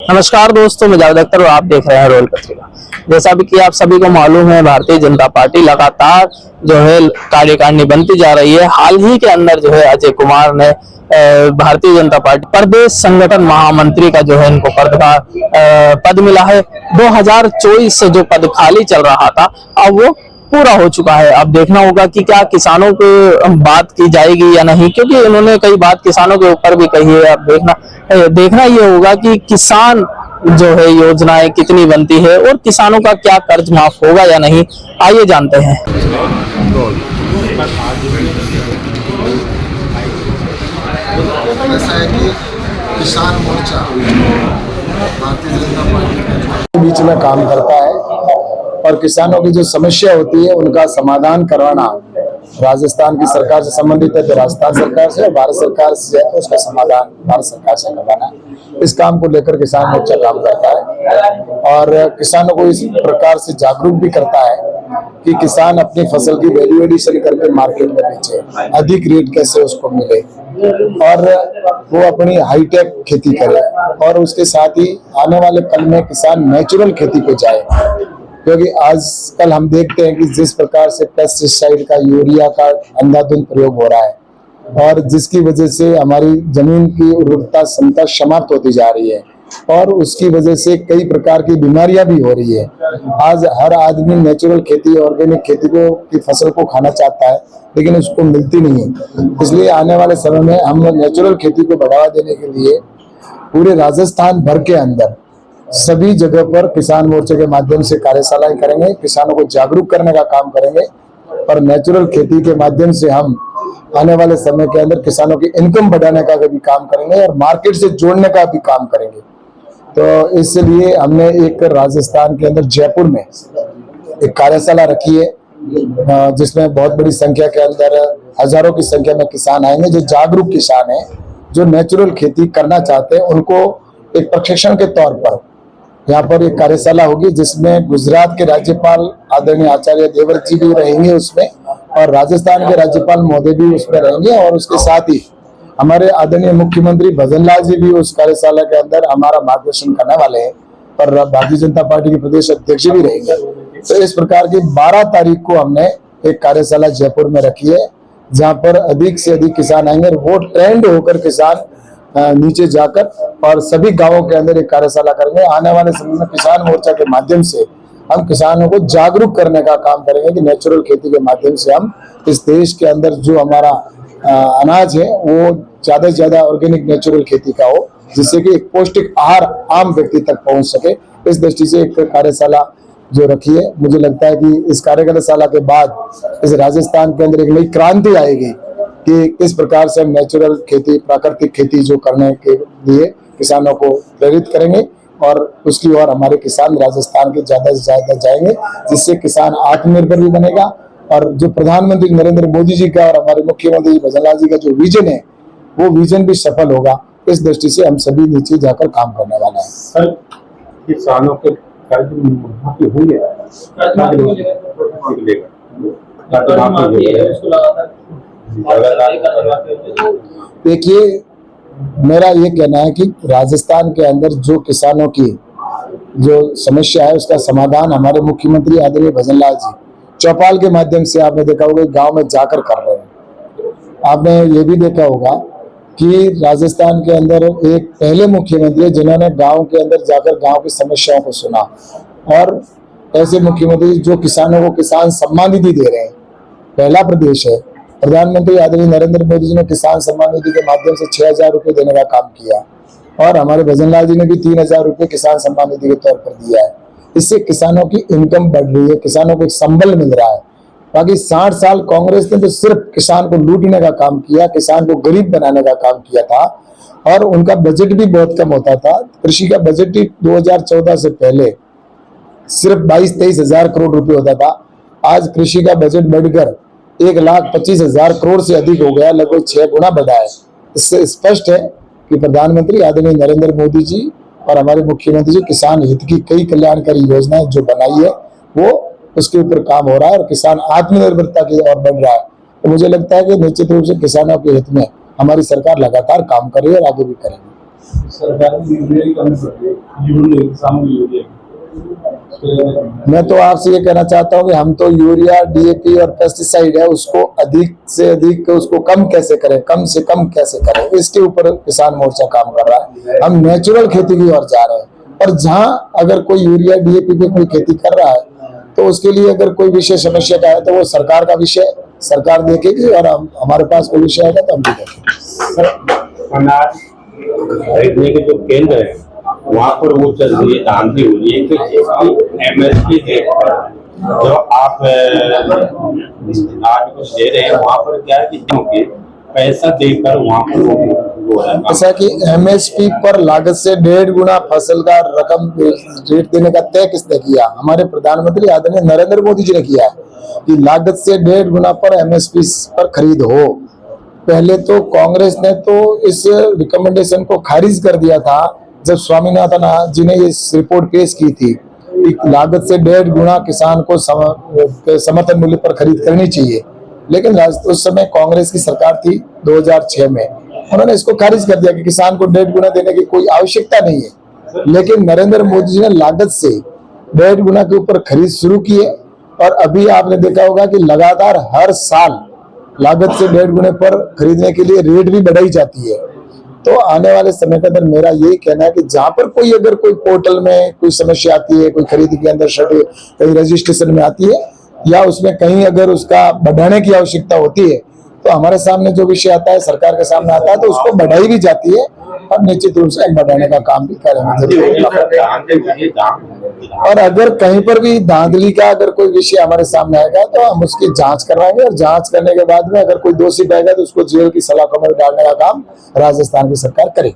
नमस्कार दोस्तों, मैं जावेद अख्तर और आप देख रहे हैं रोल पत्रिका। जैसा भी कि आप सभी को मालूम है, भारतीय जनता पार्टी लगातार जो है कार्यकारिणी बनती जा रही है। हाल ही के अंदर जो है अजय कुमार ने भारतीय जनता पार्टी प्रदेश संगठन महामंत्री का जो है इनको पद मिला है। 2024 से जो पद खाली चल रहा था अब वो पूरा हो चुका है। अब देखना होगा कि क्या किसानों को बात की जाएगी या नहीं, क्योंकि उन्होंने कई बात किसानों के ऊपर भी कही है। अब देखना ये होगा कि किसान जो है योजनाएं कितनी बनती है और किसानों का क्या कर्ज माफ होगा या नहीं। आइए जानते हैं। ऐसा है कि किसान मोर्चा भारतीय जनता पार्टी के बीच में काम करता है और किसानों की जो समस्या होती है उनका समाधान करवाना राजस्थान की सरकार से संबंधित है तो राजस्थान सरकार से, और भारत सरकार से है तो उसका समाधान भारत सरकार से करवाना। इस काम को लेकर किसान मोर्चा काम करता है और किसानों को इस प्रकार से जागरूक भी करता है कि किसान अपनी फसल की वैल्यू एडिशन करके मार्केट में बेचे, अधिक रेट कैसे उसको मिले और वो अपनी हाईटेक खेती करे, और उसके साथ ही आने वाले कल में किसान नेचुरल खेती पे जाए। क्योंकि आजकल हम देखते हैं कि जिस प्रकार से पेस्टिसाइड का, यूरिया का अंधाधुंध प्रयोग हो रहा है और जिसकी वजह से हमारी जमीन की उर्वरता क्षमता समाप्त होती जा रही है और उसकी वजह से कई प्रकार की बीमारियां भी हो रही है। आज हर आदमी नेचुरल खेती, ऑर्गेनिक खेती को की फसल को खाना चाहता है, लेकिन उसको मिलती नहीं है। इसलिए आने वाले समय में हम नेचुरल खेती को बढ़ावा देने के लिए पूरे राजस्थान भर के अंदर सभी जगह पर किसान मोर्चे के माध्यम से कार्यशालाएं करेंगे, किसानों को जागरूक करने का काम करेंगे और नेचुरल खेती के माध्यम से हम आने वाले समय के अंदर किसानों की इनकम बढ़ाने का भी काम करेंगे और मार्केट से जोड़ने का भी काम करेंगे। तो इसलिए हमने एक राजस्थान के अंदर जयपुर में एक कार्यशाला रखी है जिसमें बहुत बड़ी संख्या के अंदर हजारों की संख्या में किसान आएंगे जो जागरूक किसान हैं, जो नेचुरल खेती करना चाहते हैं। उनको एक प्रशिक्षण के तौर पर यहाँ पर एक कार्यशाला होगी जिसमें गुजरात के राज्यपाल आदरणीय आचार्य देवव्रत जी भी रहेंगे उसमें, और राजस्थान के राज्यपाल महोदय भी उसमें रहेंगे, और उसके साथ ही हमारे आदरणीय मुख्यमंत्री भजन लाल जी भी उस कार्यशाला के अंदर हमारा मार्गदर्शन करने वाले हैं और भारतीय जनता पार्टी के प्रदेश अध्यक्ष भी रहेंगे। तो इस प्रकार की 12 तारीख को हमने एक कार्यशाला जयपुर में रखी है जहाँ पर अधिक से अधिक किसान आएंगे और वो ट्रेंड होकर किसान नीचे जाकर और सभी गांवों के अंदर एक कार्यशाला करेंगे। आने वाले समय में किसान मोर्चा के माध्यम से हम किसानों को जागरूक करने का काम करेंगे कि नेचुरल खेती के माध्यम से हम इस देश के अंदर जो हमारा अनाज है वो ज्यादा से ज्यादा ऑर्गेनिक नेचुरल खेती का हो, जिससे कि एक पौष्टिक आहार आम व्यक्ति तक पहुंच सके। इस दृष्टि से एक कार्यशाला जो रखी है, मुझे लगता है कि इस कार्यशाला के बाद इस राजस्थान के अंदर एक नई क्रांति आएगी कि किस प्रकार से हम नेचुरल खेती, प्राकृतिक खेती जो करने के लिए किसानों को प्रेरित करेंगे और उसकी ओर हमारे किसान राजस्थान के ज्यादा से ज्यादा जाएंगे, जिससे किसान आत्मनिर्भर भी बनेगा और जो प्रधानमंत्री नरेंद्र मोदी जी का और हमारे मुख्यमंत्री भजन लाल जी का जो विजन है वो विजन भी सफल होगा। इस दृष्टि से हम सभी नीचे जाकर काम करने वाला है। सर, किसानों के कर्ज माफी होंगे? देखिए, मेरा ये कहना है कि राजस्थान के अंदर जो किसानों की जो समस्या है उसका समाधान हमारे मुख्यमंत्री आदरणीय भजन लाल जी चौपाल के माध्यम से आपने देखा होगा गांव में जाकर कर रहे हैं। आपने ये भी देखा होगा कि राजस्थान के अंदर एक पहले मुख्यमंत्री है जिन्होंने गांव के अंदर जाकर गांव की समस्याओं को सुना, और ऐसे मुख्यमंत्री जो किसानों को किसान सम्मान निधि दे रहे हैं, पहला प्रदेश है। प्रधानमंत्री आदरणीय नरेंद्र मोदी जी ने किसान सम्मान निधि के माध्यम से 6,000 रुपये देने का काम किया और हमारे भजन लाल जी ने भी 3,000 रुपये किसान सम्मान निधि के तौर पर दिया है। इससे किसानों की इनकम बढ़ रही है, किसानों को एक संबल मिल रहा है। बाकी 60 साल कांग्रेस ने तो सिर्फ किसान को लूटने का काम किया, किसान को गरीब बनाने का काम किया था और उनका बजट भी बहुत कम होता था। कृषि का बजट ही 2014 से पहले सिर्फ 22-23 हजार करोड़ रुपए होता था। आज कृषि का बजट बढ़कर 1,25,000 करोड़ से अधिक हो गया, लगभग 6 गुना बढ़ा है। इससे स्पष्ट है कि प्रधानमंत्री आदरणीय नरेंद्र मोदी जी और हमारे मुख्यमंत्री जी किसान हित की कई कल्याणकारी योजनाएं जो बनाई है वो उसके ऊपर काम हो रहा है और किसान आत्मनिर्भरता की ओर बढ़ रहा है। तो मुझे लगता है कि निश्चित रूप से किसानों के हित में हमारी सरकार लगातार काम कर रही है और आगे भी करेगी। सरकार की यूरिया की कमी पड़ रही है, यूरिया किसानों की यूरिया मैं तो आपसे ये कहना चाहता हूँ कि हम तो यूरिया, डीएपी और पेस्टिसाइड है उसको अधिक से अधिक उसको कम कैसे करें, कम से कम कैसे करें, इसके ऊपर किसान मोर्चा काम कर रहा है। हम नेचुरल खेती की ओर जा रहे हैं, और जहाँ अगर कोई यूरिया डीएपी पे कोई खेती कर रहा है तो उसके लिए अगर कोई विषय समस्या का है तो वो सरकार का विषय सरकार देखेगी, और हमारे पास कोई विषय आएगा तो हम भी देखेंगे। सर, अनाज खरीदने के जो केंद्र है वहाँ पर वो चल रही है, धांधली हो रही है कि इसकी एमएसपी देखकर जो आप आज कुछ दे रहे हैं वहाँ पर क्या है कि क्योंकि पैसा देकर वहाँ पर वो है ऐसा कि एमएसपी पर लागत से 1.5 गुना फसल का रकम रेट देने का तय किसने किया? हमारे प्रधानमंत्री आदरणीय नरेंद्र मोदी जी ने किया है कि लागत से 1.5 गुना पर एमएसपी पर खरीद हो। पहले तो कांग्रेस ने तो इस रिकमेंडेशन को खारिज कर दिया था जब स्वामीनाथन जी ने ये रिपोर्ट पेश की थी कि लागत से 1.5 गुना किसान को समर्थन मूल्य पर खरीद करनी चाहिए, लेकिन उस समय कांग्रेस की सरकार थी 2006 में, उन्होंने इसको खारिज कर दिया कि किसान को 1.5 गुना देने की कोई आवश्यकता नहीं है। लेकिन नरेंद्र मोदी जी ने लागत से 1.5 गुना के ऊपर खरीद शुरू की है, और अभी आपने देखा होगा कि लगातार हर साल लागत से 1.5 गुने पर खरीदने के लिए रेट भी बढ़ाई जाती है। तो आने वाले समय के अंदर मेरा यही कहना है कि जहां पर कोई अगर कोई पोर्टल में कोई समस्या आती है, कोई खरीद के अंदर कहीं रजिस्ट्रेशन में आती है, या उसमें कहीं अगर उसका बढ़ाने की आवश्यकता होती है, तो हमारे सामने जो विषय आता है, सरकार के सामने आता है, तो उसको बढ़ाई भी जाती है, और निश्चित रूप से बढ़ाने का काम भी करेंगे। और अगर कहीं पर भी धांधली का अगर कोई विषय हमारे सामने आएगा तो हम उसकी जांच करवाएंगे, और जांच करने के बाद में अगर कोई दोषी पाएगा तो उसको जेल की सलाखों में डालने का काम राजस्थान की सरकार करेगी।